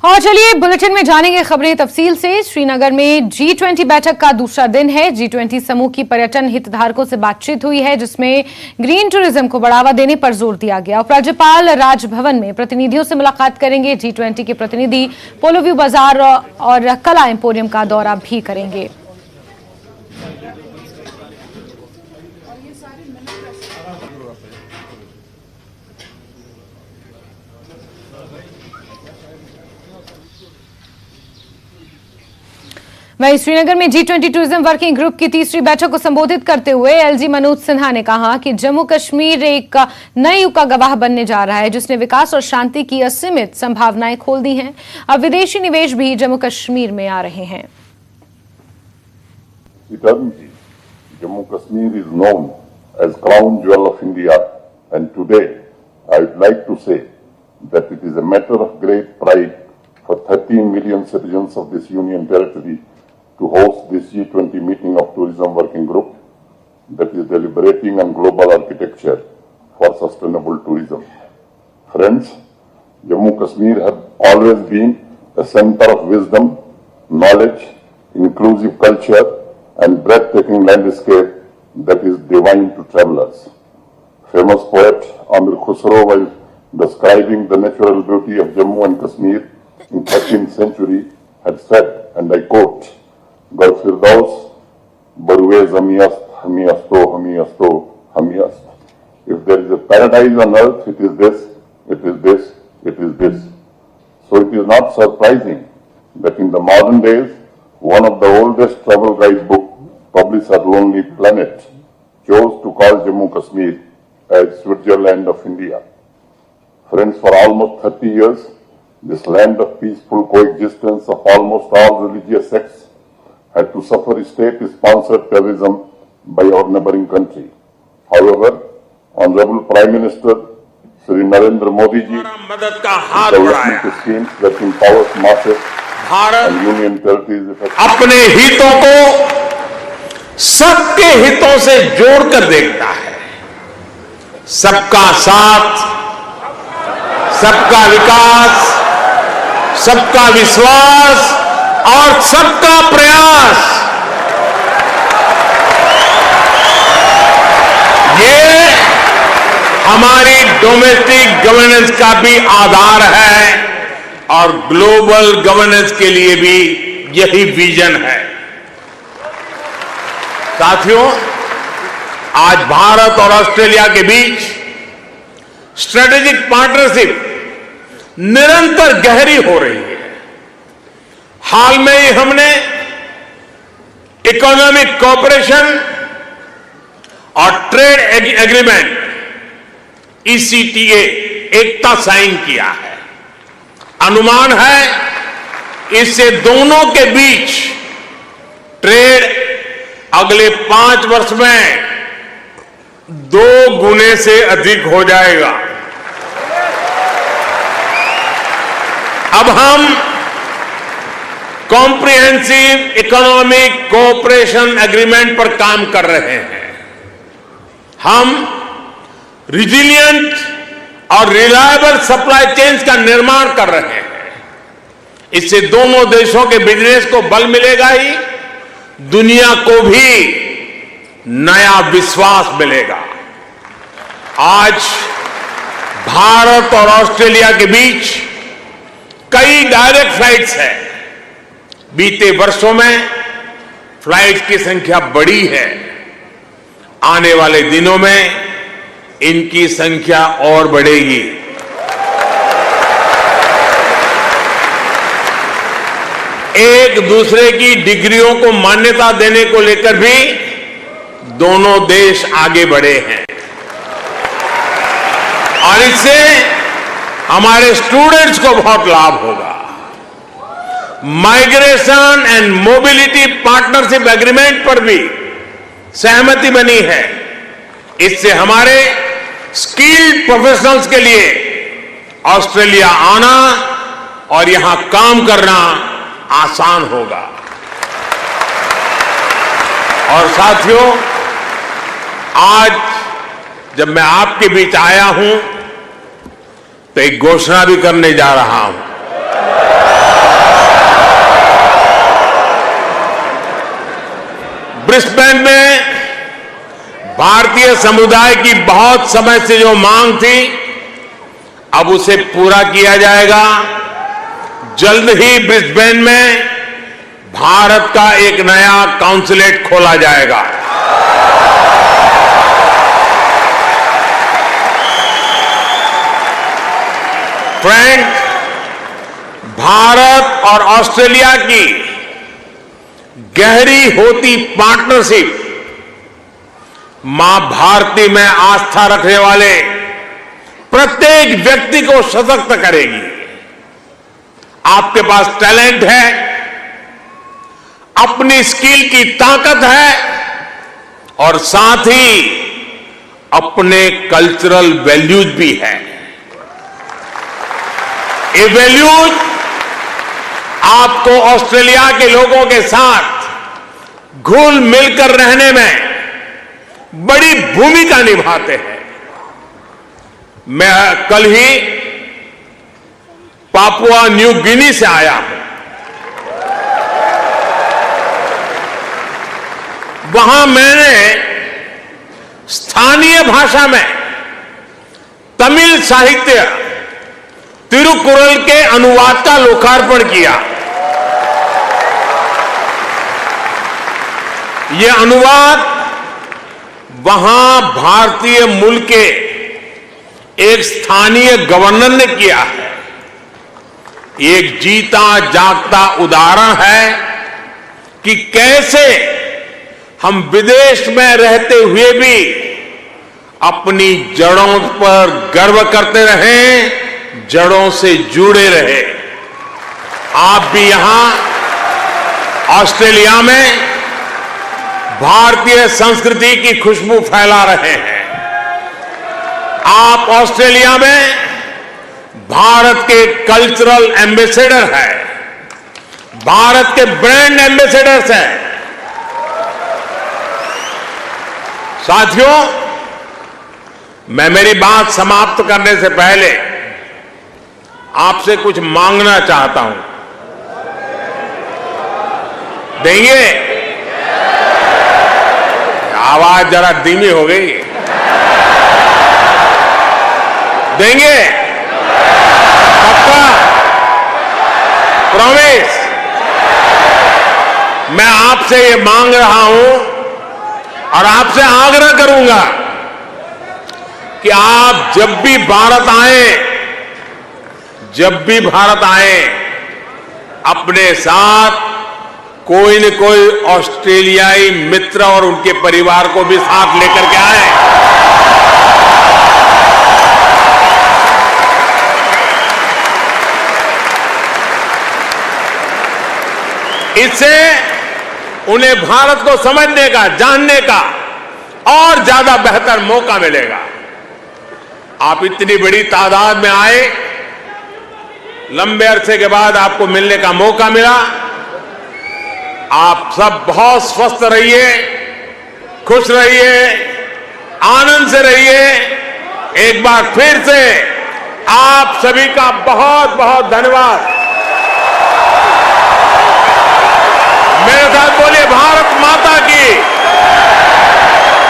और चलिए बुलेटिन में जानेंगे खबरें तफसील से। श्रीनगर में G20 बैठक का दूसरा दिन है। G20 समूह की पर्यटन हितधारकों से बातचीत हुई है, जिसमें ग्रीन टूरिज्म को बढ़ावा देने पर जोर दिया गया। उपराज्यपाल राजभवन में प्रतिनिधियों से मुलाकात करेंगे। G20 के प्रतिनिधि पोलो व्यू बाजार और कला एम्पोरियम का दौरा भी करेंगे। वहीं श्रीनगर में G20 टूरिज्म वर्किंग ग्रुप की तीसरी बैठक को संबोधित करते हुए LG मनोज सिन्हा ने कहा कि जम्मू कश्मीर एक नए युग का गवाह बनने जा रहा है, जिसने विकास और शांति की असीमित संभावनाएं खोल दी हैं। अब विदेशी निवेश भी जम्मू कश्मीर में आ रहे हैं। Jammu Kashmir is known as crown jewel of India, and today I would like to say that it is a matter of great pride for 13 million citizens of this union territory to host this G20 meeting of Tourism Working Group that is deliberating on global architecture for sustainable tourism. Friends, Jammu Kashmir has always been a center of wisdom, knowledge, inclusive culture and breathtaking landscape that is divine to travelers. Famous poet Amir Khusro, while describing the natural beauty of Jammu and Kashmir in 13th century, had said, and I quote, "Gar Firdaus barwe zamiyast hamiyasto hamiyasto hamiyast." If there is a paradise on earth, it is this, it is this, it is this. So it is not surprising that in the modern days, one of the oldest travel guidebook published at Lonely Planet chose to call Jammu Kashmir as Switzerland of India. Friends, for almost 30 years, this land of peaceful coexistence of almost all religious sects had to suffer state-sponsored terrorism by our neighboring country. However, Honorable Prime Minister Shri Narendra Modi ji मदद का हाथ बढ़ाया। schemes that empowers masses and union territories अपने हितों को सबके हितों से जोड़कर देखता है। सबका साथ, सबका विकास, सबका विश्वास और सबका प्रयास, ये हमारी डोमेस्टिक गवर्नेंस का भी आधार है और ग्लोबल गवर्नेंस के लिए भी यही विजन है। साथियों, आज भारत और ऑस्ट्रेलिया के बीच स्ट्रेटेजिक पार्टनरशिप निरंतर गहरी हो रही है। हाल में ही हमने इकोनॉमिक कोऑपरेशन और ट्रेड एग्रीमेंट ECTA एकता साइन किया है। अनुमान है इससे दोनों के बीच ट्रेड अगले 5 वर्ष में 2 गुने से अधिक हो जाएगा। अब हम कॉम्प्रिहेंसिव इकोनॉमिक कोऑपरेशन एग्रीमेंट पर काम कर रहे हैं। हम रिजिलियंट और रिलायबल सप्लाई चेन्स का निर्माण कर रहे हैं। इससे दोनों देशों के बिजनेस को बल मिलेगा ही, दुनिया को भी नया विश्वास मिलेगा। आज भारत और ऑस्ट्रेलिया के बीच कई डायरेक्ट फ्लाइट्स हैं। बीते वर्षों में फ्लाइट्स की संख्या बढ़ी है। आने वाले दिनों में इनकी संख्या और बढ़ेगी। एक दूसरे की डिग्रियों को मान्यता देने को लेकर भी दोनों देश आगे बढ़े हैं और इससे हमारे स्टूडेंट्स को बहुत लाभ होगा। Migration and mobility partnership agreement पर भी सहमति बनी है। इससे हमारे स्किल्ड प्रोफेशनल्स के लिए ऑस्ट्रेलिया आना और यहां काम करना आसान होगा। और साथियों, आज जब मैं आपके बीच आया हूं तो एक घोषणा भी करने जा रहा हूं। ब्रिस्बेन में भारतीय समुदाय की बहुत समय से जो मांग थी, अब उसे पूरा किया जाएगा। जल्द ही ब्रिस्बेन में भारत का एक नया काउंसलेट खोला जाएगा। फ्रेंड, भारत और ऑस्ट्रेलिया की गहरी होती पार्टनरशिप मां भारती में आस्था रखने वाले प्रत्येक व्यक्ति को सशक्त करेगी। आपके पास टैलेंट है, अपनी स्किल की ताकत है और साथ ही अपने कल्चरल वैल्यूज भी है। ये वैल्यूज आपको ऑस्ट्रेलिया के लोगों के साथ घुल मिलकर रहने में बड़ी भूमिका निभाते हैं। मैं कल ही पापुआ न्यू गिनी से आया हूं। वहां मैंने स्थानीय भाषा में तमिल साहित्य तिरुकुरल के अनुवाद का लोकार्पण किया। यह अनुवाद वहां भारतीय मूल के एक स्थानीय गवर्नर ने किया है। एक जीता जागता उदाहरण है कि कैसे हम विदेश में रहते हुए भी अपनी जड़ों पर गर्व करते रहें, जड़ों से जुड़े रहे। आप भी यहां ऑस्ट्रेलिया में भारतीय संस्कृति की खुशबू फैला रहे हैं। आप ऑस्ट्रेलिया में भारत के कल्चरल एम्बेसडर हैं, भारत के ब्रांड एम्बेसडर्स हैं। साथियों, मैं मेरी बात समाप्त करने से पहले आपसे कुछ मांगना चाहता हूं। देंगे? आवाज जरा धीमी हो गई। देंगे? पक्का? प्रॉमिस? मैं आपसे ये मांग रहा हूं और आपसे आग्रह करूंगा कि आप जब भी भारत आए, अपने साथ कोई न कोई ऑस्ट्रेलियाई मित्र और उनके परिवार को भी साथ लेकर के आए। इससे उन्हें भारत को समझने का, जानने का और ज्यादा बेहतर मौका मिलेगा। आप इतनी बड़ी तादाद में आए, लंबे अरसे के बाद आपको मिलने का मौका मिला। आप सब बहुत स्वस्थ रहिए, खुश रहिए, आनंद से रहिए। एक बार फिर से आप सभी का बहुत बहुत धन्यवाद। मेरे साथ बोलिए, भारत माता की,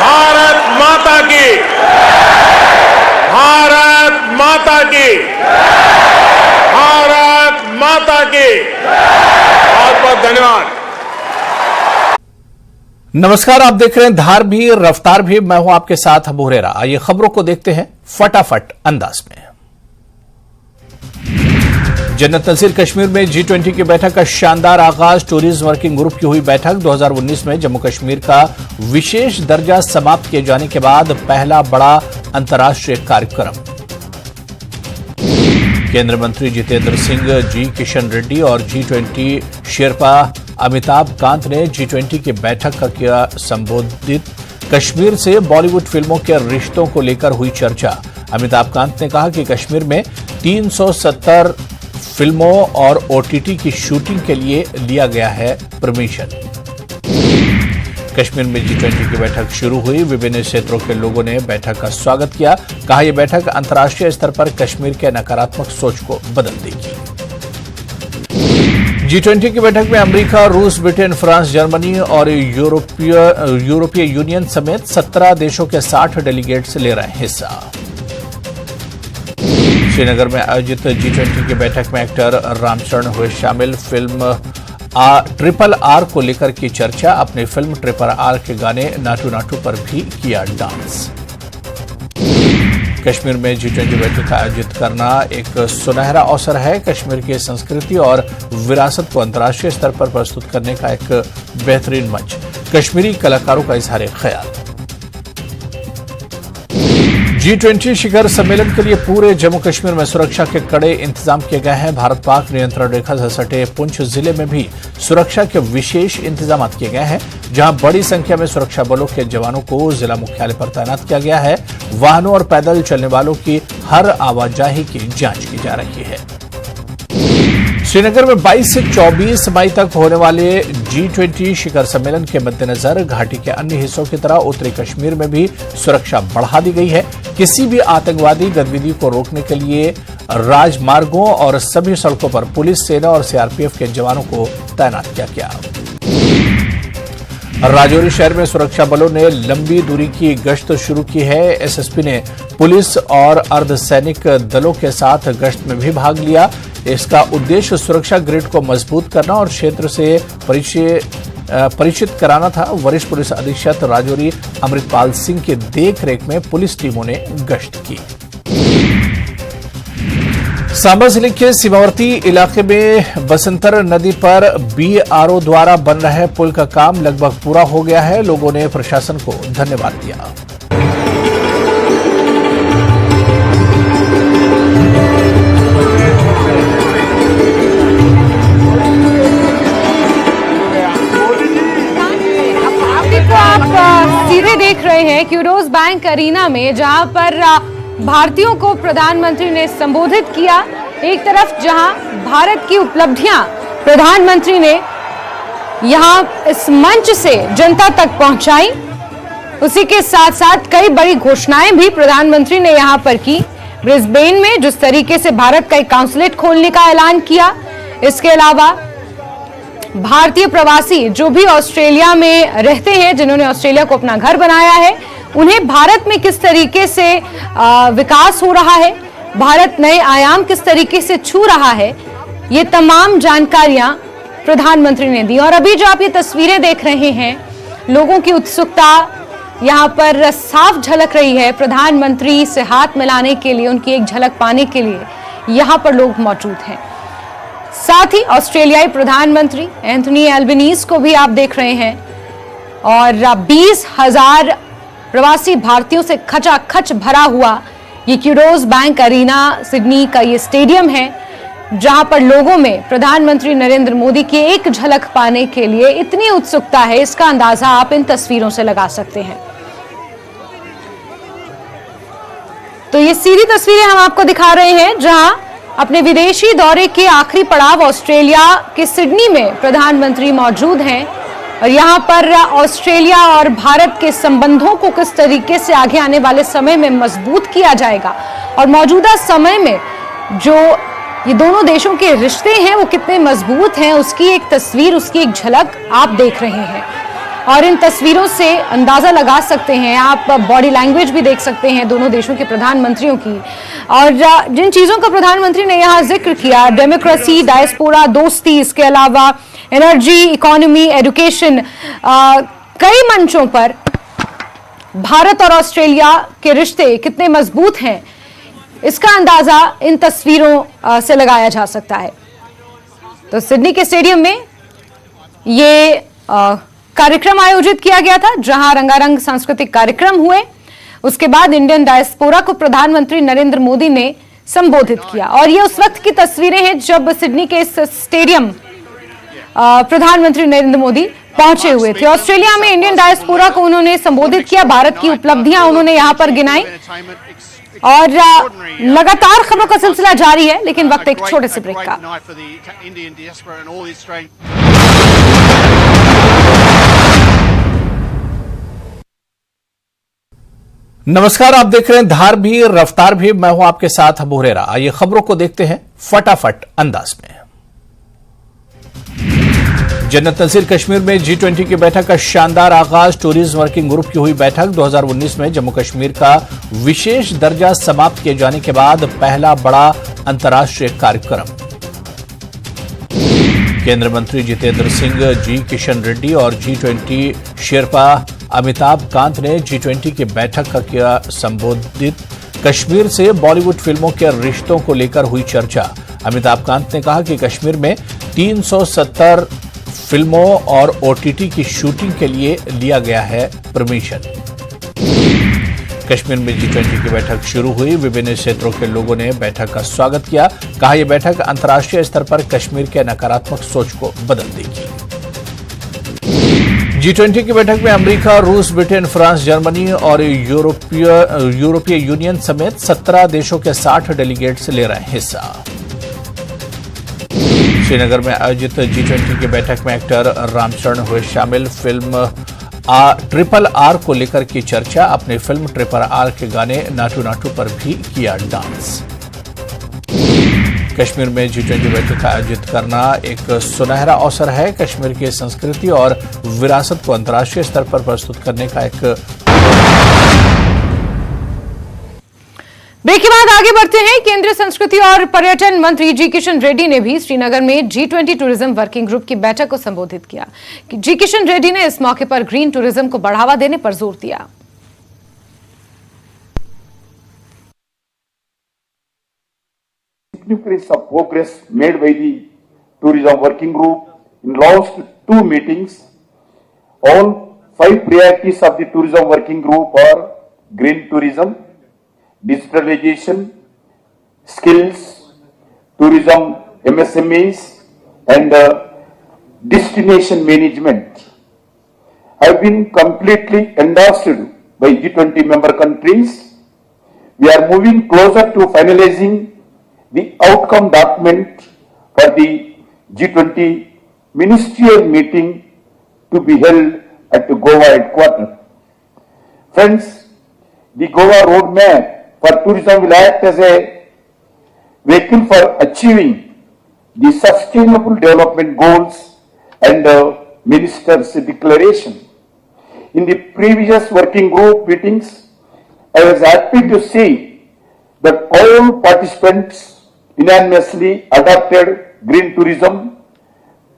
भारत माता की, भारत माता की, भारत माता की। बहुत बहुत धन्यवाद। नमस्कार, आप देख रहे हैं धार भी रफ्तार भी। मैं हूं आपके साथ अबू हुरैरा। आइए खबरों को देखते हैं फटाफट अंदाज में। जन्नत नज़ीर कश्मीर में G20 की बैठक का शानदार आगाज। टूरिज्म वर्किंग ग्रुप की हुई बैठक। 2019 में जम्मू कश्मीर का विशेष दर्जा समाप्त किए जाने के बाद पहला बड़ा अंतर्राष्ट्रीय कार्यक्रम। केंद्रीय मंत्री जितेंद्र सिंह, जी किशन रेड्डी और G20 शेरपा अमिताभ कांत ने G20 की बैठक का किया संबोधित। कश्मीर से बॉलीवुड फिल्मों के रिश्तों को लेकर हुई चर्चा। अमिताभ कांत ने कहा कि कश्मीर में 370 फिल्मों और OTT की शूटिंग के लिए लिया गया है परमिशन। कश्मीर में G20 की बैठक शुरू हुई। विभिन्न क्षेत्रों के लोगों ने बैठक का स्वागत किया। कहा यह बैठक अंतर्राष्ट्रीय स्तर पर कश्मीर के नकारात्मक सोच को बदल देगी। G20 की बैठक में अमेरिका, रूस, ब्रिटेन, फ्रांस, जर्मनी और यूरोपीय यूनियन समेत 17 देशों के 60 डेलीगेट्स ले रहे हैं हिस्सा। श्रीनगर में आयोजित G20 की बैठक में एक्टर रामचरण हुए शामिल। फिल्म RRR को लेकर की चर्चा। अपनी फिल्म RRR के गाने नाटू नाटू पर भी किया डांस। कश्मीर में G20 बैठक आयोजित करना एक सुनहरा अवसर है। कश्मीर की संस्कृति और विरासत को अंतर्राष्ट्रीय स्तर पर प्रस्तुत करने का एक बेहतरीन मंच। कश्मीरी कलाकारों का इजहार ख्याल। G20 शिखर सम्मेलन के लिए पूरे जम्मू कश्मीर में सुरक्षा के कड़े इंतजाम किए गए हैं। भारत पाक नियंत्रण रेखा से सटे पुंछ जिले में भी सुरक्षा के विशेष इंतजाम किए गए हैं, जहां बड़ी संख्या में सुरक्षा बलों के जवानों को जिला मुख्यालय पर तैनात किया गया है। वाहनों और पैदल चलने वालों की हर आवाजाही की जांच की जा रही है। श्रीनगर में 22 से 24 मई तक होने वाले G20 शिखर सम्मेलन के मद्देनजर घाटी के अन्य हिस्सों की तरह उत्तरी कश्मीर में भी सुरक्षा बढ़ा दी गई है। किसी भी आतंकवादी गतिविधि को रोकने के लिए राजमार्गों और सभी सड़कों पर पुलिस, सेना और सीआरपीएफ के जवानों को तैनात किया गया। राजौरी शहर में सुरक्षा बलों ने लंबी दूरी की गश्त शुरू की है। एसएसपी ने पुलिस और अर्धसैनिक दलों के साथ गश्त में भी भाग लिया। इसका उद्देश्य सुरक्षा ग्रिड को मजबूत करना और क्षेत्र से परिचित कराना था। वरिष्ठ पुलिस अधीक्षक राजौरी अमृतपाल सिंह की देखरेख में पुलिस टीमों ने गश्त की। सांबा जिले के सीमावर्ती इलाके में बसंतर नदी पर BRO द्वारा बन रहे पुल का काम लगभग पूरा हो गया है। लोगों ने प्रशासन को धन्यवाद दिया। आप सीधे देख रहे हैं क्यूरोस बैंक अरीना में, जहां पर भारतीयों को प्रधानमंत्री ने संबोधित किया। एक तरफ जहां भारत की उपलब्धियां प्रधानमंत्री ने यहां इस मंच से जनता तक पहुंचाई, उसी के साथ साथ कई बड़ी घोषणाएं भी प्रधानमंत्री ने यहां पर की। ब्रिस्बेन में जिस तरीके से भारत का एक काउंसलेट खोलने का ऐलान किया, इसके अलावा भारतीय प्रवासी जो भी ऑस्ट्रेलिया में रहते हैं, जिन्होंने ऑस्ट्रेलिया को अपना घर बनाया है, उन्हें भारत में किस तरीके से विकास हो रहा है, भारत नए आयाम किस तरीके से छू रहा है, ये तमाम जानकारियां प्रधानमंत्री ने दी। और अभी जो आप ये तस्वीरें देख रहे हैं, लोगों की उत्सुकता यहां पर साफ झलक रही है। प्रधानमंत्री से हाथ मिलाने के लिए, उनकी एक झलक पाने के लिए यहां पर लोग मौजूद हैं। साथ ही ऑस्ट्रेलियाई प्रधानमंत्री एंथनी एल्बनीज को भी आप देख रहे हैं और 20,000 प्रवासी भारतीयों से खचाखच भरा हुआ ये क्यूरोस बैंक अरीना सिडनी का ये स्टेडियम है, जहां पर लोगों में प्रधानमंत्री नरेंद्र मोदी की एक झलक पाने के लिए इतनी उत्सुकता है, इसका अंदाजा आप इन तस्वीरों से लगा सकते हैं। तो ये सीधी तस्वीरें हम आपको दिखा रहे हैं, जहां अपने विदेशी दौरे के आखिरी पड़ाव ऑस्ट्रेलिया के सिडनी में प्रधानमंत्री मौजूद हैं और यहां पर ऑस्ट्रेलिया और भारत के संबंधों को किस तरीके से आगे आने वाले समय में मजबूत किया जाएगा और मौजूदा समय में जो ये दोनों देशों के रिश्ते हैं वो कितने मजबूत हैं, उसकी एक तस्वीर, उसकी एक झलक आप देख रहे हैं। और इन तस्वीरों से अंदाजा लगा सकते हैं, आप बॉडी लैंग्वेज भी देख सकते हैं दोनों देशों के प्रधानमंत्रियों की। और जिन चीजों का प्रधानमंत्री ने यहाँ जिक्र किया, डेमोक्रेसी, डायस्पोरा, दोस्ती, इसके अलावा एनर्जी, इकोनॉमी, एजुकेशन, कई मंचों पर भारत और ऑस्ट्रेलिया के रिश्ते कितने मजबूत हैं, इसका अंदाजा इन तस्वीरों से लगाया जा सकता है। तो सिडनी के स्टेडियम में ये कार्यक्रम आयोजित किया गया था, जहां रंगारंग सांस्कृतिक कार्यक्रम हुए। उसके बाद इंडियन डायस्पोरा को प्रधानमंत्री नरेंद्र मोदी ने संबोधित किया और ये उस वक्त की तस्वीरें हैं जब सिडनी के इस स्टेडियम प्रधानमंत्री नरेंद्र मोदी पहुंचे हुए थे। ऑस्ट्रेलिया में इंडियन डायस्पोरा को उन्होंने संबोधित किया, भारत की उपलब्धियां उन्होंने यहां पर गिनाई और लगातार खबरों का सिलसिला जारी है, लेकिन वक्त एक छोटे से ब्रेक का। नमस्कार, आप देख रहे हैं धार भी रफ्तार भी, मैं हूं आपके साथ अबू हुरैरा। आइए खबरों को देखते हैं फटाफट अंदाज में। जन्नत नज़ीर कश्मीर में G20 की बैठक का शानदार आगाज। टूरिज्म वर्किंग ग्रुप की हुई बैठक। 2019 में जम्मू कश्मीर का विशेष दर्जा समाप्त किए जाने के बाद पहला बड़ा अंतर्राष्ट्रीय कार्यक्रम। केंद्रीय मंत्री जितेंद्र सिंह, जी किशन रेड्डी और G20 शेरपा अमिताभ कांत ने G20 की बैठक का किया संबोधित। कश्मीर से बॉलीवुड फिल्मों के रिश्तों को लेकर हुई चर्चा। अमिताभ कांत ने कहा कि कश्मीर में 370 फिल्मों और OTT की शूटिंग के लिए लिया गया है परमिशन। कश्मीर में G20 की बैठक शुरू हुई। विभिन्न क्षेत्रों के लोगों ने बैठक का स्वागत किया। कहा यह बैठक अंतर्राष्ट्रीय स्तर पर कश्मीर के नकारात्मक सोच को बदल देगी। G20 की बैठक में अमेरिका, रूस, ब्रिटेन, फ्रांस, जर्मनी और यूरोपीय यूनियन समेत 17 देशों के 60 डेलीगेट्स ले रहे हैं हिस्सा। श्रीनगर में आयोजित G20 की बैठक में एक्टर रामचरण हुए शामिल। फिल्म RRR को लेकर की चर्चा। अपनी फिल्म RRR के गाने नाटू नाटू पर भी किया डांस। कश्मीर में G20 बैठक आयोजित करना एक सुनहरा अवसर है। कश्मीर की संस्कृति और विरासत को अंतर्राष्ट्रीय स्तर पर प्रस्तुत करने का एक। ब्रेक के बाद आगे बढ़ते हैं। केंद्रीय संस्कृति और पर्यटन मंत्री जी किशन रेड्डी ने भी श्रीनगर में G20 टूरिज्म वर्किंग ग्रुप की बैठक को संबोधित किया। जी किशन रेड्डी ने इस मौके पर ग्रीन टूरिज्म को बढ़ावा देने पर जोर दिया। Significance of progress made by the tourism working group in last 2 meetings. All 5 priorities of the tourism working group are green tourism, digitalization, skills, tourism MSMEs, and destination management have been completely endorsed by G20 member countries. We are moving closer to finalizing the outcome document for the G20 ministerial meeting to be held at the Goa headquarters. Friends, the Goa roadmap for tourism will act as a vehicle for achieving the sustainable development goals and the minister's declaration. In the previous working group meetings, I was happy to see that all participants unanimously adopted green tourism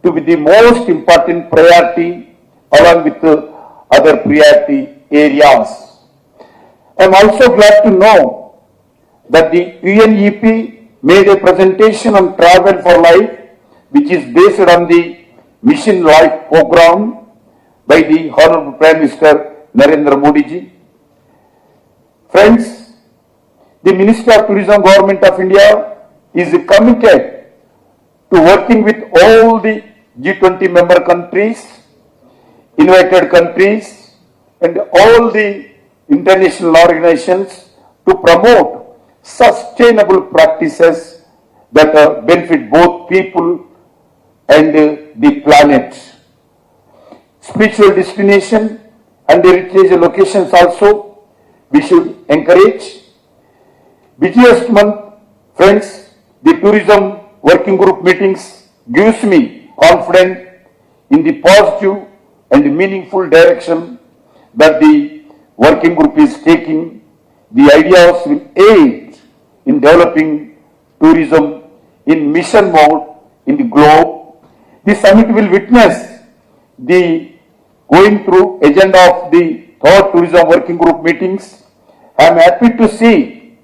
to be the most important priority along with other priority areas. I am also glad to know that the UNEP made a presentation on Travel for Life, which is based on the Mission Life program by the Honorable Prime Minister Narendra Modi ji. Friends, the Ministry of Tourism, Government of India is committed to working with all the G20 member countries, invited countries, and all the international organizations to promote sustainable practices that benefit both people and the planet. Spiritual destination and heritage locations also we should encourage. Busiest month, friends, the tourism working group meetings gives me confidence in the positive and meaningful direction that the working group is taking. The ideas will aid in developing tourism in mission mode in the globe. The summit will witness the going through agenda of the third tourism working group meetings. I am happy to see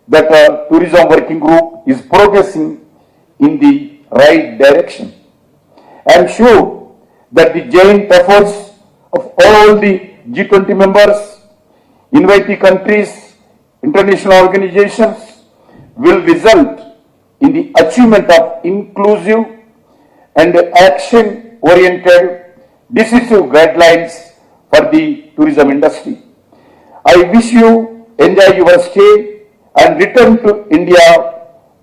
that tourism working group is progressing in the right direction. I am sure that the joint efforts of all the G20 members, invitee countries, international organizations will result in the achievement of inclusive and action-oriented decisive guidelines for the tourism industry. I wish you enjoy your stay and return to India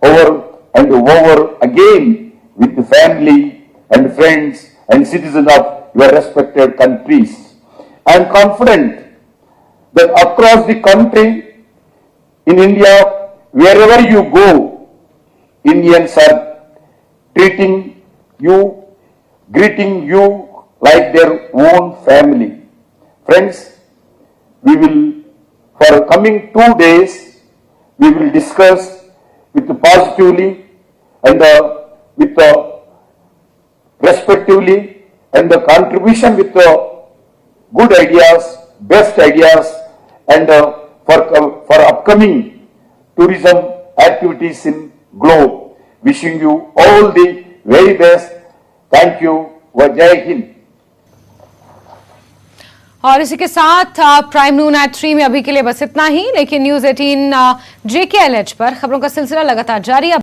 over and over again with the family and friends and citizens of your respected countries. I am confident that across the country, in India, wherever you go, Indians are treating you greeting you like their own family. Friends, we will, for coming 2 days, we will discuss with positively and with respectively and the contribution with good ideas, best ideas, and for upcoming tourism activities in globe. Wishing you all the very best. Thank you. Jai Hind. और इसी के साथ prime नून eight 3 में अभी के लिए बस इतना ही, लेकिन न्यूज 18 JKLH पर खबरों का सिलसिला लगातार जारी है।